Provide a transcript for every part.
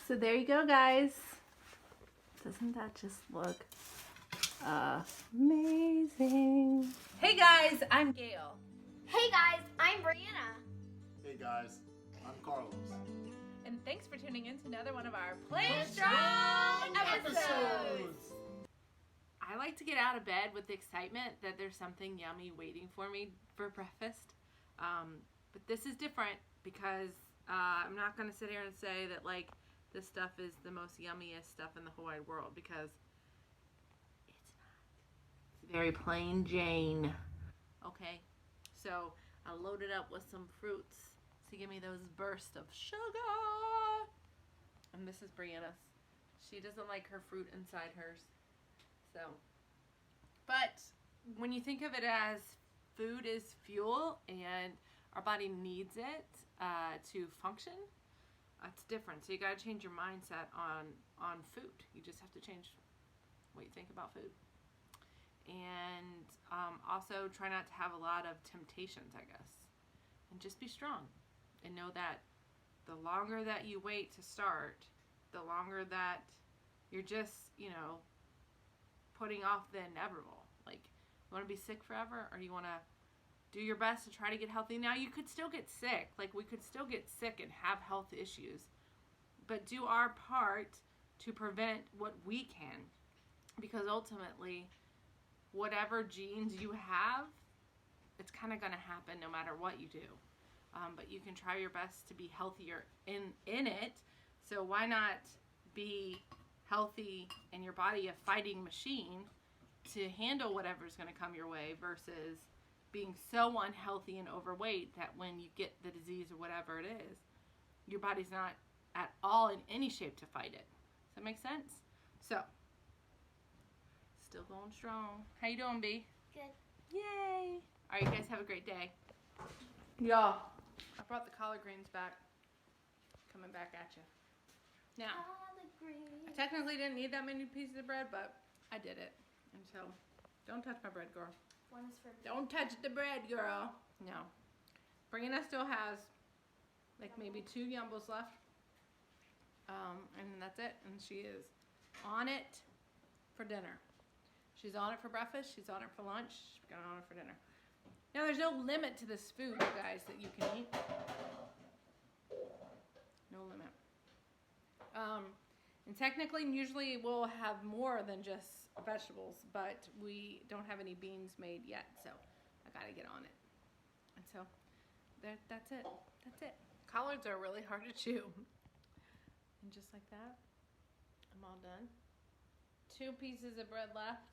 So there you go, guys. Doesn't that just look amazing? Hey guys, I'm Gail. Hey guys, I'm Brianna. Hey guys, I'm Carlos. And thanks for tuning in to another one of our Plant Strong episodes. I like to get out of bed with the excitement that there's something yummy waiting for me for breakfast. But this is different because I'm not going to sit here and say that like this stuff is the most yummiest stuff in the whole wide world, because it's not. It's very plain Jane. Okay, so I loaded up with some fruits to give me those bursts of sugar. And this is Brianna's. She doesn't like her fruit inside hers. So, but when you think of it as food is fuel and our body needs it to function, it's different. So you got to change your mindset on food. You just have to change what you think about food. And also try not to have a lot of temptations, I guess. And just be strong. And know that the longer that you wait to start, the longer that you're just, putting off the inevitable. Like, you want to be sick forever, or you want to do your best to try to get healthy? Now, you could still get sick. Like, we could still get sick and have health issues. But do our part to prevent what we can. Because ultimately, whatever genes you have, it's kind of going to happen no matter what you do. But you can try your best to be healthier in it. So why not be healthy and your body a fighting machine to handle whatever's going to come your way, versus being so unhealthy and overweight that when you get the disease or whatever it is, your body's not at all in any shape to fight it. Does that make sense? So, still going strong. How you doing, B? Good. Yay! All right, you guys have a great day. Y'all, I brought the collard greens back. Coming back at you. Now, I technically didn't need that many pieces of bread, but I did it. And so, don't touch my bread, girl. One is for me. Don't touch the bread, girl. No. Brianna still has like maybe 2 yumbos left. And that's it. And she is on it for dinner. She's on it for breakfast. She's on it for lunch. She's going on it for dinner. Now, there's no limit to this food, you guys, that you can eat. No limit. And technically, usually we'll have more than just vegetables, but we don't have any beans made yet, so I gotta get on it. And so, that's it. That's it. Collards are really hard to chew. And just like that, I'm all done. 2 pieces of bread left,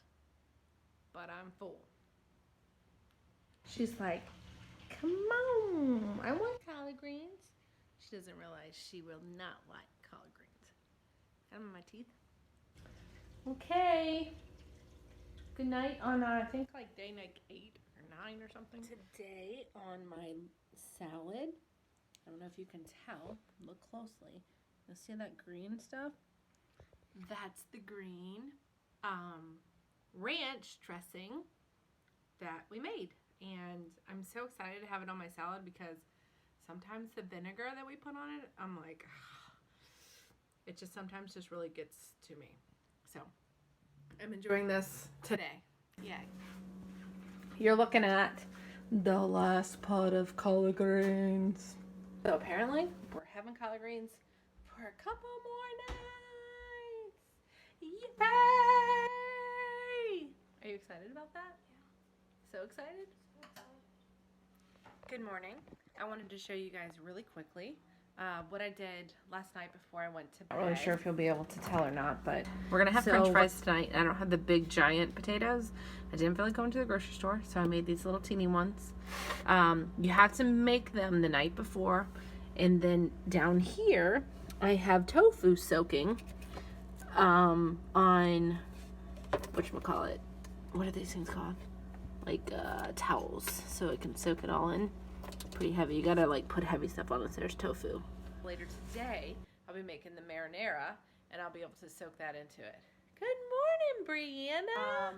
but I'm full. She's like, come on, I want collard greens. She doesn't realize she will not like collard greens. Got them in my teeth. Okay. Good night on, I think like day like 8 or 9 or something. Today on my salad, I don't know if you can tell, look closely. You'll see that green stuff? That's the green ranch dressing that we made. And I'm so excited to have it on my salad, because sometimes the vinegar that we put on it, I'm like, it just sometimes just really gets to me. So I'm enjoying this today. Yay. You're looking at the last pot of collard greens. So apparently we're having collard greens for a couple more nights. Yay! Are you excited about that? Yeah. So excited? Good morning. I wanted to show you guys really quickly what I did last night before I went to bed. I'm not really sure if you'll be able to tell or not, but we're gonna have French fries tonight. I don't have the big giant potatoes. I didn't feel like going to the grocery store, so I made these little teeny ones. You have to make them the night before, and then down here I have tofu soaking on whatchamacallit. What are these things called? Like towels, so it can soak it all in. Pretty heavy. You gotta like put heavy stuff on it. So there's tofu. Later today, I'll be making the marinara, and I'll be able to soak that into it. Good morning, Brianna.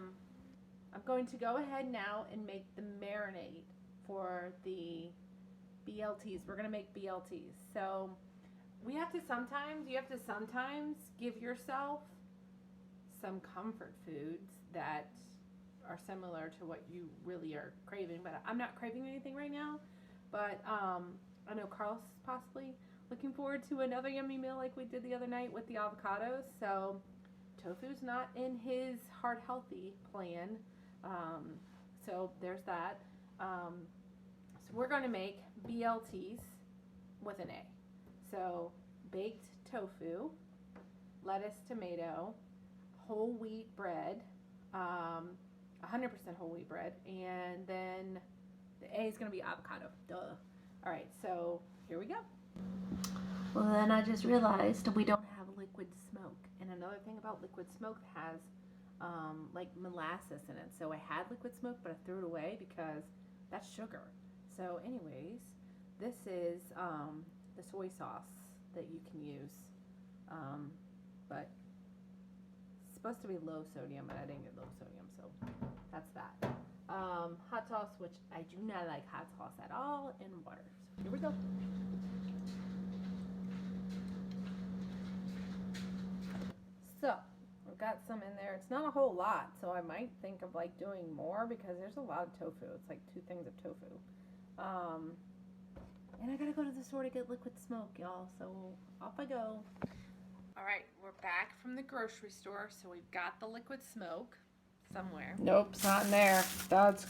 I'm going to go ahead now and make the marinade for the BLTs. We're gonna make BLTs. So you have to sometimes give yourself some comfort foods that are similar to what you really are craving. But I'm not craving anything right now. But I know Carl's possibly looking forward to another yummy meal like we did the other night with the avocados. So tofu's not in his heart healthy plan. So there's that. So we're going to make BLTs with an A. So baked tofu, lettuce, tomato, whole wheat bread, 100% whole wheat bread, and then the A is going to be avocado. Duh. All right, so here we go. Well, then I just realized we don't have liquid smoke. And another thing about liquid smoke has like molasses in it. So I had liquid smoke, but I threw it away because that's sugar. So anyways, this is the soy sauce that you can use. But it's supposed to be low sodium, but I didn't get low sodium, so that's that. Hot sauce, which I do not like hot sauce at all, and water. So here we go. So I've got some in there. It's not a whole lot, so I might think of like doing more because there's a lot of tofu. It's like 2 things of tofu. And I gotta go to the store to get liquid smoke, y'all. So off I go. All right, we're back from the grocery store, so we've got the liquid smoke somewhere. Nope, it's not in there. That's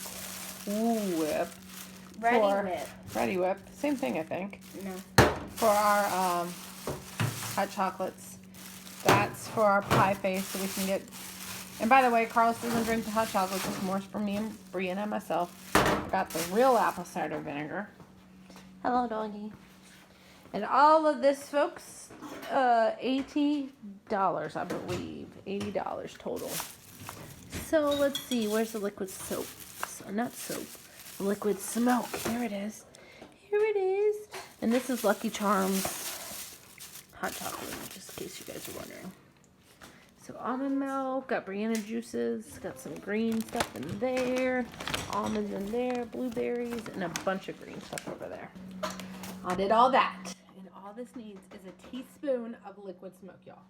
Cool Whip. Ready Whip. Same thing, I think. No. For our hot chocolates. That's for our pie face, so we can get. And by the way, Carlos doesn't drink the hot chocolates. It's more for me and Brianna and myself. I got the real apple cider vinegar. Hello, doggy. And all of this, folks, $80, I believe. $80 total. So let's see. Where's the liquid soap? So, not soap. Liquid smoke. Here it is. Here it is. And this is Lucky Charms hot chocolate, just in case you guys are wondering. So almond milk, got Brianna juices, got some green stuff in there, almonds in there, blueberries, and a bunch of green stuff over there. I did all that. And all this needs is a teaspoon of liquid smoke, y'all.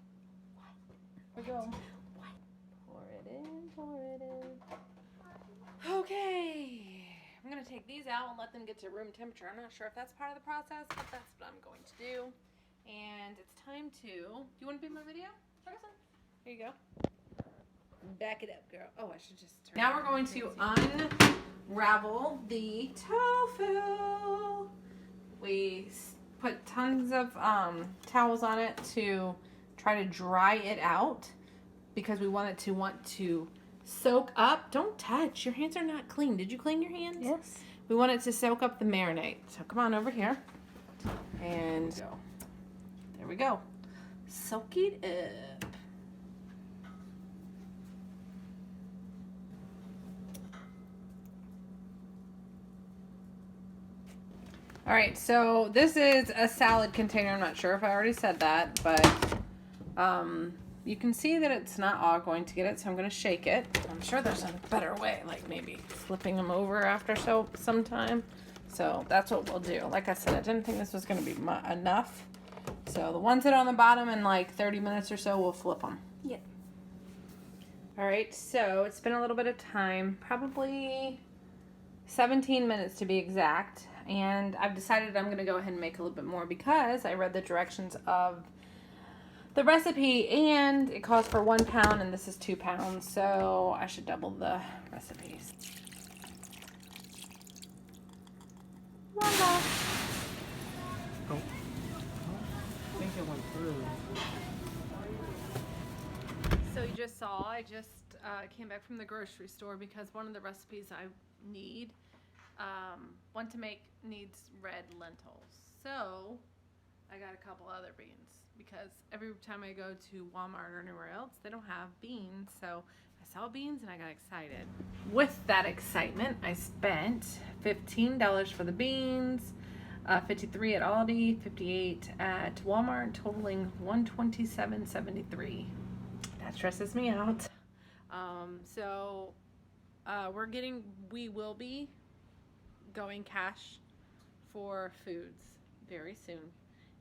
Here we go. Pour it in. Okay. I'm going to take these out and let them get to room temperature. I'm not sure if that's part of the process, but that's what I'm going to do. And it's time to... Do you want to be in my video, Ferguson? Here you go. Back it up, girl. Oh, I should just turn. Now we're going to unravel the tofu. We put tons of towels on it to try to dry it out because we want it to soak up. Don't touch. Your hands are not clean. Did you clean your hands? Yes. We want it to soak up the marinade. So come on over here. And go. There we go. Soak it up. All right, so this is a salad container. I'm not sure if I already said that, but you can see that it's not all going to get it, so I'm going to shake it. I'm sure there's a better way, like maybe flipping them over after some time. So that's what we'll do. Like I said, I didn't think this was going to be enough. So the ones that are on the bottom in like 30 minutes or so, we'll flip them. Yep. All right, so it's been a little bit of time, probably 17 minutes to be exact. And I've decided I'm going to go ahead and make a little bit more because I read the directions of the recipe and it calls for 1 pound and this is 2 pounds. So I should double the recipes. Voila. Oh. I think it went through. So you just saw, I just came back from the grocery store because one of the recipes I need, one to make needs red lentils. So I got a couple other beans because every time I go to Walmart or anywhere else, they don't have beans. So I saw beans and I got excited. With that excitement, I spent $15 for the beans, $53 at Aldi, $58 at Walmart, totaling $127.73. That stresses me out. We will be going cash for foods very soon.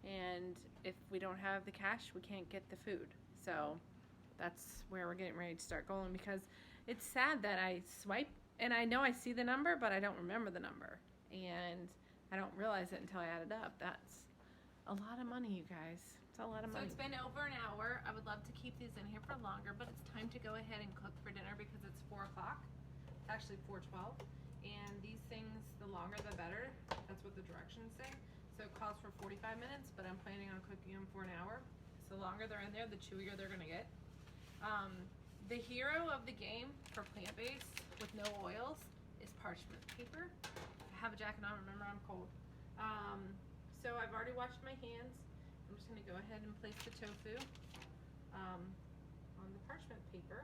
And if we don't have the cash, we can't get the food. So that's where we're getting ready to start going, because it's sad that I swipe and I know I see the number, but I don't remember the number. And I don't realize it until I add it up. That's a lot of money, you guys. It's a lot of money. So it's been over an hour. I would love to keep these in here for longer, but it's time to go ahead and cook for dinner because it's 4 o'clock. It's actually 4:12. And these things, the longer the better. That's what the directions say. So it calls for 45 minutes, but I'm planning on cooking them for an hour. So the longer they're in there, the chewier they're gonna get. The hero of the game for plant-based with no oils is parchment paper. I have a jacket on, remember I'm cold. So I've already washed my hands. I'm just gonna go ahead and place the tofu on the parchment paper.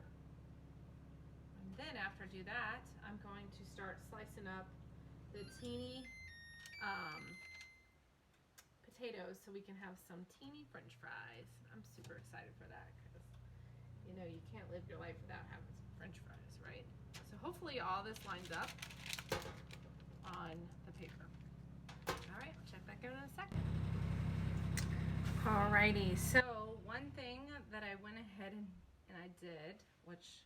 And then after I do that, I'm going to start slicing up the teeny potatoes so we can have some teeny french fries. I'm super excited for that because, you know, you can't live your life without having some french fries, right? So hopefully all this lines up on the paper. All right, we'll check back in a second. Alrighty, so one thing that I went ahead and I did, which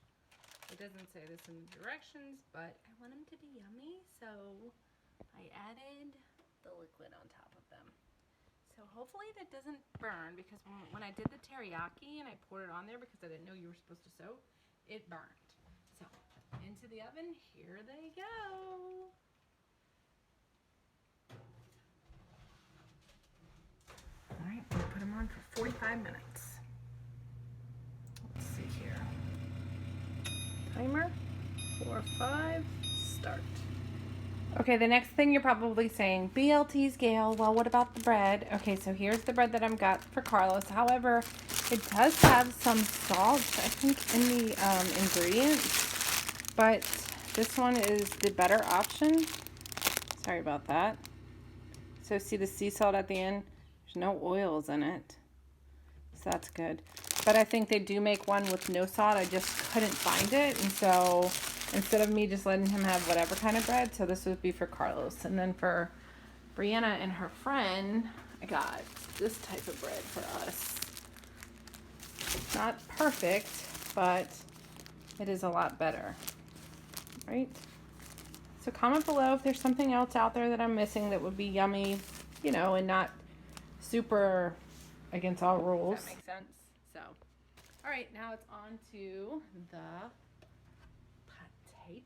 it doesn't say this in the directions, but I want them to be yummy, so I added the liquid on top of them. So hopefully that doesn't burn, because when I did the teriyaki and I poured it on there because I didn't know you were supposed to soak, it burned. So into the oven, here they go. All right, we'll put them on for 45 minutes. Let's see here. Timer, 4, 5, start. Okay, the next thing you're probably saying, BLT's Gail, well, what about the bread? Okay, so here's the bread that I've got for Carlos. However, it does have some salt, I think, in the ingredients, but this one is the better option. Sorry about that. So see the sea salt at the end? There's no oils in it, so that's good. But I think they do make one with no salt. I just couldn't find it, and so instead of me just letting him have whatever kind of bread, so this would be for Carlos. And then for Brianna and her friend, I got this type of bread for us. It's not perfect, but it is a lot better, right? So comment below if there's something else out there that I'm missing that would be yummy, you know, and not super against all rules. Does that make sense? So, all right, now it's on to the potatoes.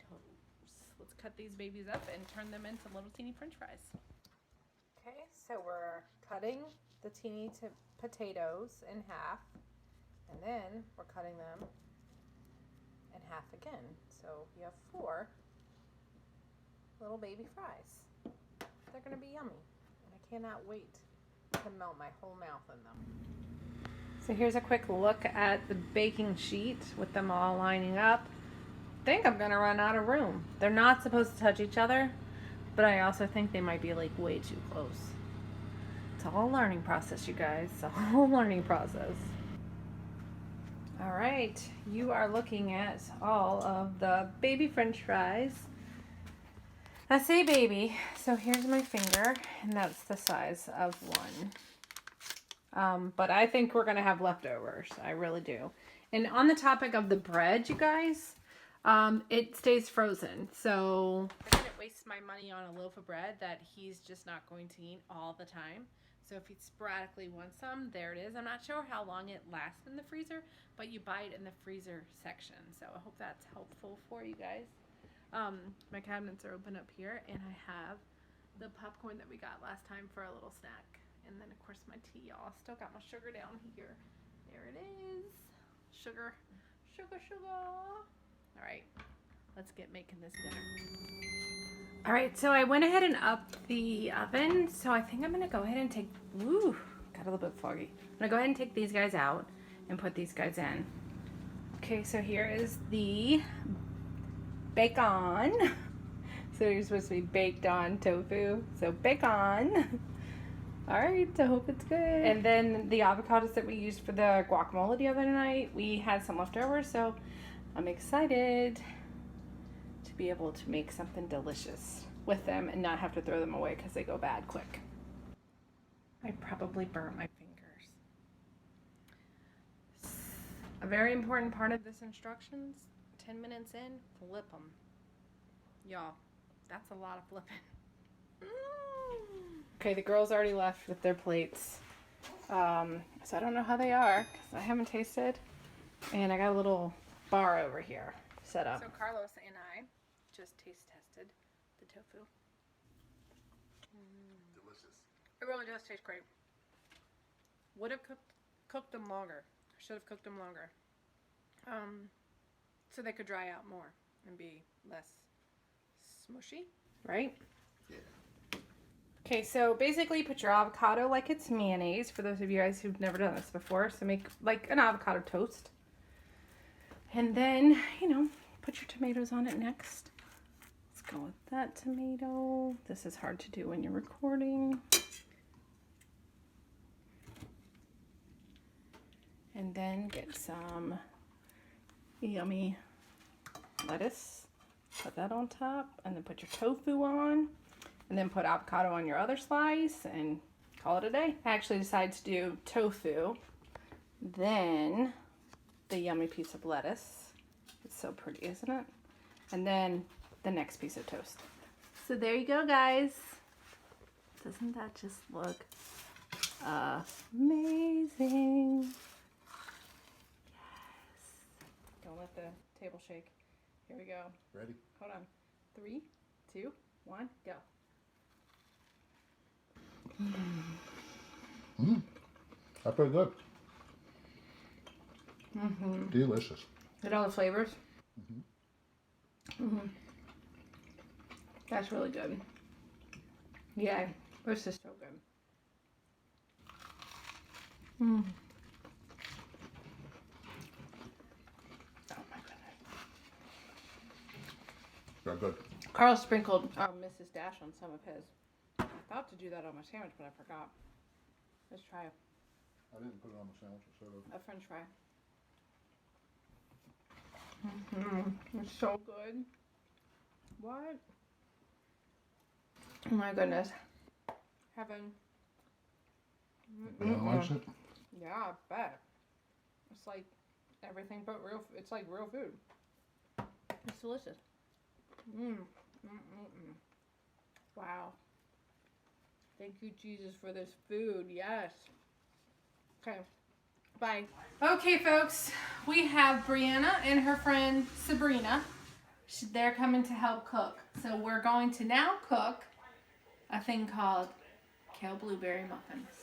Let's cut these babies up and turn them into little teeny french fries. Okay, so we're cutting the teeny potatoes in half, and then we're cutting them in half again. So you have 4 little baby fries. They're gonna be yummy, and I cannot wait to melt my whole mouth in them. So here's a quick look at the baking sheet with them all lining up. I think I'm gonna run out of room. They're not supposed to touch each other, but I also think they might be like way too close. It's all a learning process, you guys. It's a whole learning process. All right, you are looking at all of the baby french fries. I say baby, so here's my finger, and that's the size of one. But I think we're gonna have leftovers. I really do. And on the topic of the bread, you guys, it stays frozen. So I didn't waste my money on a loaf of bread that he's just not going to eat all the time. So if he sporadically wants some, there it is. I'm not sure how long it lasts in the freezer, but you buy it in the freezer section. So I hope that's helpful for you guys. My cabinets are open up here, and I have the popcorn that we got last time for a little snack. And then, of course, my tea, y'all. Still got my sugar down here. There it is. Sugar, sugar, sugar. All right, let's get making this dinner. All right, so I went ahead and upped the oven. So I think I'm going to go ahead and take, ooh, got a little bit foggy. I'm going to go ahead and take these guys out and put these guys in. Okay, so here is the bacon. So you're supposed to be baked on tofu. So bacon. All right, I hope it's good. And then the avocados that we used for the guacamole the other night, we had some leftovers, so I'm excited to be able to make something delicious with them and not have to throw them away because they go bad quick. I probably burnt my fingers. A very important part of this instructions, 10 minutes in, flip them. Y'all, that's a lot of flipping. Okay, the girls already left with their plates. So I don't know how they are because I haven't tasted. And I got a little bar over here set up. So Carlos and I just taste tested the tofu. Delicious. It really does taste great. Would have cooked them longer. Should have cooked them longer. So they could dry out more and be less smushy, right? Yeah. Okay, so basically put your avocado like it's mayonnaise, for those of you guys who've never done this before. So make like an avocado toast. And then, put your tomatoes on it next. Let's go with that tomato. This is hard to do when you're recording. And then get some yummy lettuce. Put that on top. And then put your tofu on. And then put avocado on your other slice. And call it a day. I actually decided to do tofu. Then the yummy piece of lettuce. It's so pretty, isn't it? And then the next piece of toast. So there you go, guys. Doesn't that just look amazing? Don't let the table shake. Here we go. Ready? Hold on. 3, 2, 1, go. That's pretty good. Mm-hmm. Delicious. Get all the flavors? That's really good. Yeah, this is so good. Oh my goodness. Very good. Carl sprinkled Mrs. Dash on some of his. I thought to do that on my sandwich, but I forgot. Let's try I didn't put it on the sandwich. I should have. a french fry. It's so good. What? Oh my goodness. Heaven. Brianna likes it. Yeah, I bet. It's like everything but real. It's like real food. It's delicious. Wow. Thank you, Jesus, for this food. Yes. Okay. Bye. Okay, folks. We have Brianna and her friend Sabrina. They're coming to help cook. So we're going to now cook a thing called kale blueberry muffins.